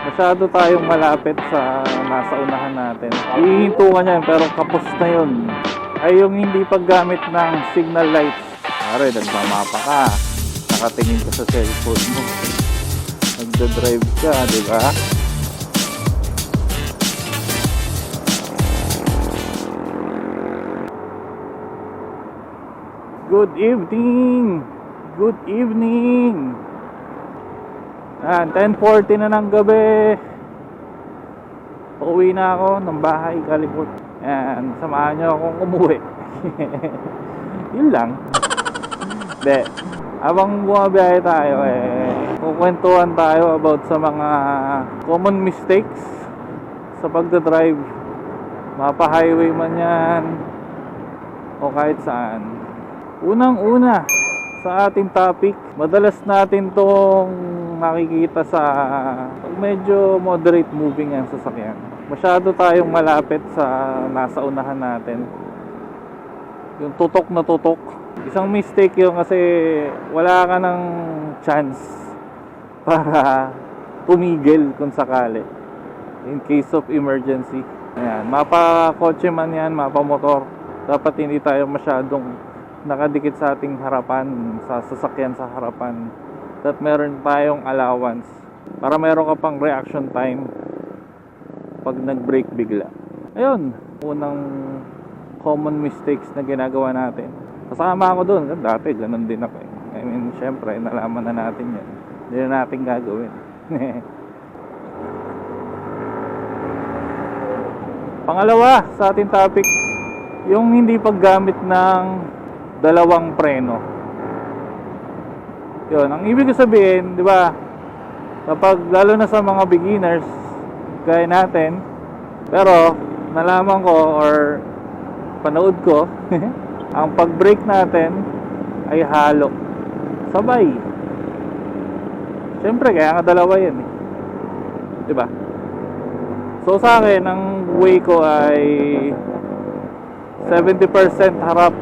Masyado tayong malapit sa nasa unahan natin. Ihinto ka niyan pero kapos na yun. Ay yung hindi paggamit ng signal lights. Pare, nagmamapa ka. Nakatingin ka sa cellphone mo. Nagda-drive ka, di ba? Good evening! Good evening! 10:40 na ng gabi. Pauwi na ako ng bahay, Kalikot. Yan, samahan nyo akong umuwi. Yun lang. Hindi. Habang bumabiyahe tayo, kukwentuhan tayo about sa mga common mistakes sa pagdadrive. Mapa-highway man yan o kahit saan. Unang-una sa ating topic, madalas natin tong nakikita sa pag medyo moderate moving ang sasakyan. Masyado tayong malapit sa nasa unahan natin. Yung tutok na tutok. Isang mistake yun kasi wala ka ng chance para tumigil kung sakali. In case of emergency. Ayan, mapa kotse man yan, mapa motor. Dapat hindi tayo masyadong nakadikit sa ating harapan, sa sasakyan sa harapan, at meron tayong allowance para meron ka pang reaction time pag nag-brake bigla. Ayun, unang common mistakes na ginagawa natin. Kasama ako doon, dati ganun din ako. I mean, syempre, nalaman na natin yan. Hindi na natin gagawin. Pangalawa sa ating topic, yung hindi paggamit ng dalawang preno. Yun, ang ibig sabihin, di ba, kapag lalo na sa mga beginners gaya natin, pero nalaman ko or panood ko, ang pag-brake natin ay halo. Sabay. Siyempre, kaya nga dalawa yan, di ba? So sa akin, ang way ko ay 70% harap.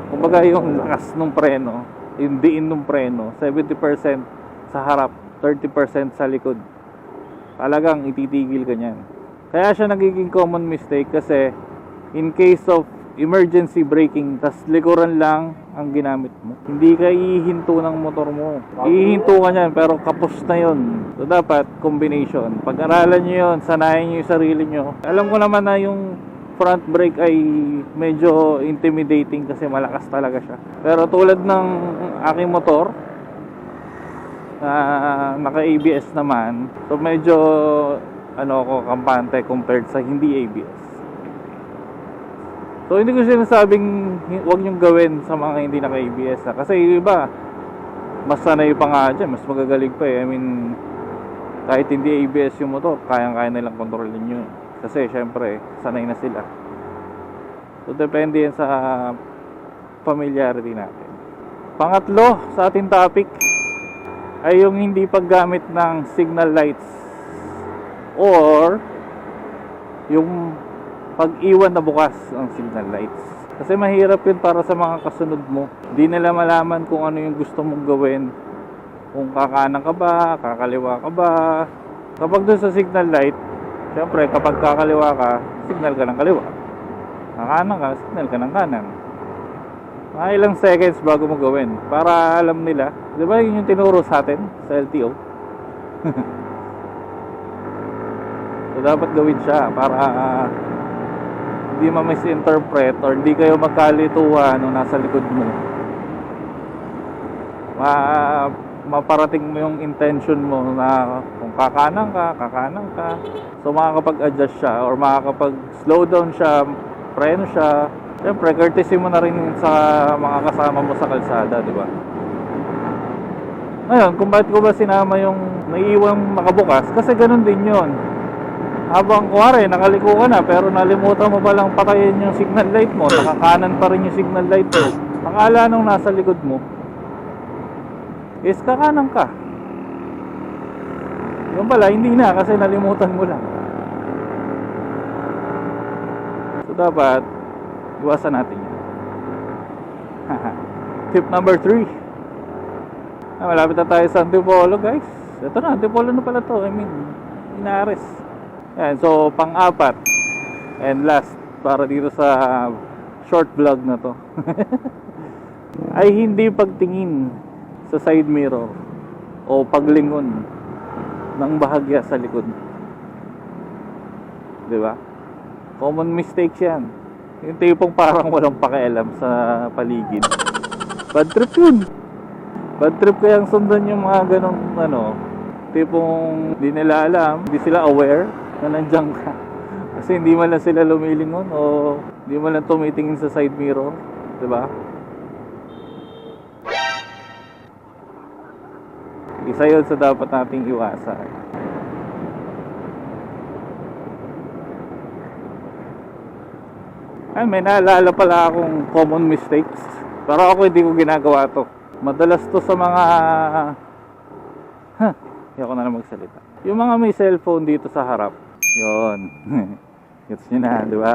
Kumbaga yung lakas ng preno, yung diin ng preno, 70% sa harap, 30% sa likod. Talagang ititigil ka niyan. Kaya siya nagiging common mistake kasi in case of emergency braking, tas likuran lang ang ginamit mo. Hindi ka ihinto ng motor mo. Ihinto ka niyan pero kapos na yun. So dapat combination. Pag-aralan nyo yun, sanayin nyo yung sarili nyo. Alam ko naman na yung front brake ay medyo intimidating kasi malakas talaga siya. Pero tulad ng aking motor naka ABS naman, so medyo kampante compared sa hindi ABS. So hindi ko sinasabing huwag nyong gawin sa mga hindi naka ABS kasi yung iba mas sanay pa nga dyan, mas magagaling pa I mean, kahit hindi ABS yung motor, kayang-kaya nilang kontrolin yun. Kasi syempre, sanay na sila. So depende yan sa familiarity natin. Pangatlo sa ating topic ay yung hindi paggamit ng signal lights or yung pag-iwan na bukas ng signal lights. Kasi mahirap yun para sa mga kasunod mo. Hindi nila malaman kung ano yung gusto mong gawin. Kung kakanan ka ba, kakaliwa ka ba. Kapag doon sa signal light, siyempre, kapag kakaliwa ka, signal ka ng kaliwa. Kakanan ka, signal ka ng kanan. Mga ilang seconds bago mo gawin. Para alam nila. Di ba yun yung tinuro sa atin sa LTO? So, dapat gawin siya para hindi ma-misinterpret or hindi kayo magkalituhan nung nasa likod mo. Maparating mo yung intention mo na kung kakanan ka. So makakapag-adjust siya or makakapag-slow down siya, preno siya. Siyempre, courtesy mo na rin sa mga kasama mo sa kalsada, di ba? Ngayon, kung bakit ko ba sinama yung naiiwang nakabukas? Kasi ganun din yun. Habang kuwari, nakaliko ka na pero nalimutan mo palang patayin yung signal light mo, nakakanan pa rin yung signal light mo. Akala nung nasa likod mo is kakanan ka. Yung pala, hindi na kasi nalimutan mo lang. So dapat iwasan natin yan. Tip number 3. Malapit na tayo sa Antipolo, guys. Ito na, Antipolo na pala to. I mean, inares. Yan, so pang-apat and last para dito sa short vlog na to ay hindi pagtingin sa side mirror o paglingon ng bahagya sa likod. Di ba? Common mistakes yan. Yung tipong parang walang pakialam sa paligid. Bad trip yun. Bad trip kayang sundan yung mga ganong tipong di nila alam, hindi sila aware na nandiyan ka. Kasi hindi man lang sila lumilingon o hindi man lang tumitingin sa side mirror. Diba? Isa yun sa dapat nating iwasan. Ay, may naalala pala akong common mistakes. Pero ako hindi ko ginagawa to. Madalas to sa mga hindi ako na lang magsalita. Yung mga may cellphone dito sa harap. Yun. Gets nyo na, di ba?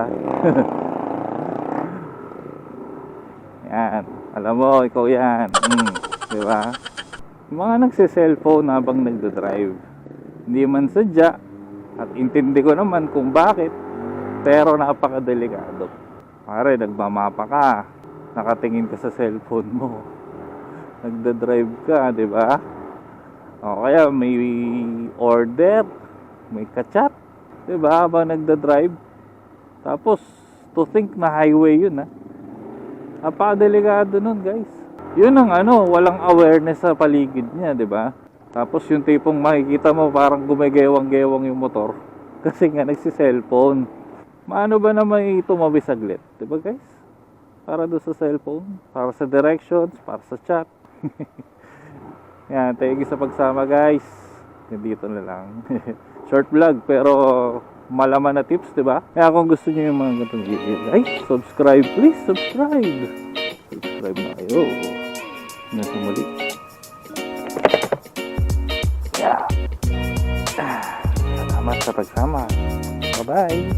Yan. Alam mo, ikaw yan. Di ba? Yung mga nagse-cellphone habang nagdadrive. Hindi man sadya. At intindi ko naman kung bakit. Pero napakadelikado. Pare, nagmamapa ka. Nakatingin ka sa cellphone mo. Nagdadrive ka, di ba? O kaya may order, may kachat, di ba? Habang nagdadrive. Tapos, to think na highway yun, ha? Napakadelikado nun, guys. Yun ang walang awareness sa paligid niya, di ba? Tapos yung tipong makikita mo parang gumagewang-gewang yung motor. Kasi nga nagsi-cellphone. Maano ba naman tumabi saglit? Diba guys? Para doon sa cellphone, para sa directions, para sa chat. Yan, thank you sa pagsama guys. Dito na lang. Short vlog pero malaman na tips, diba? Kaya kung gusto niyo yung mga ganitong video, ay, subscribe please, subscribe. Subscribe na kayo. Nasa muli. Yeah. Salamat sa pagsama. Bye-bye.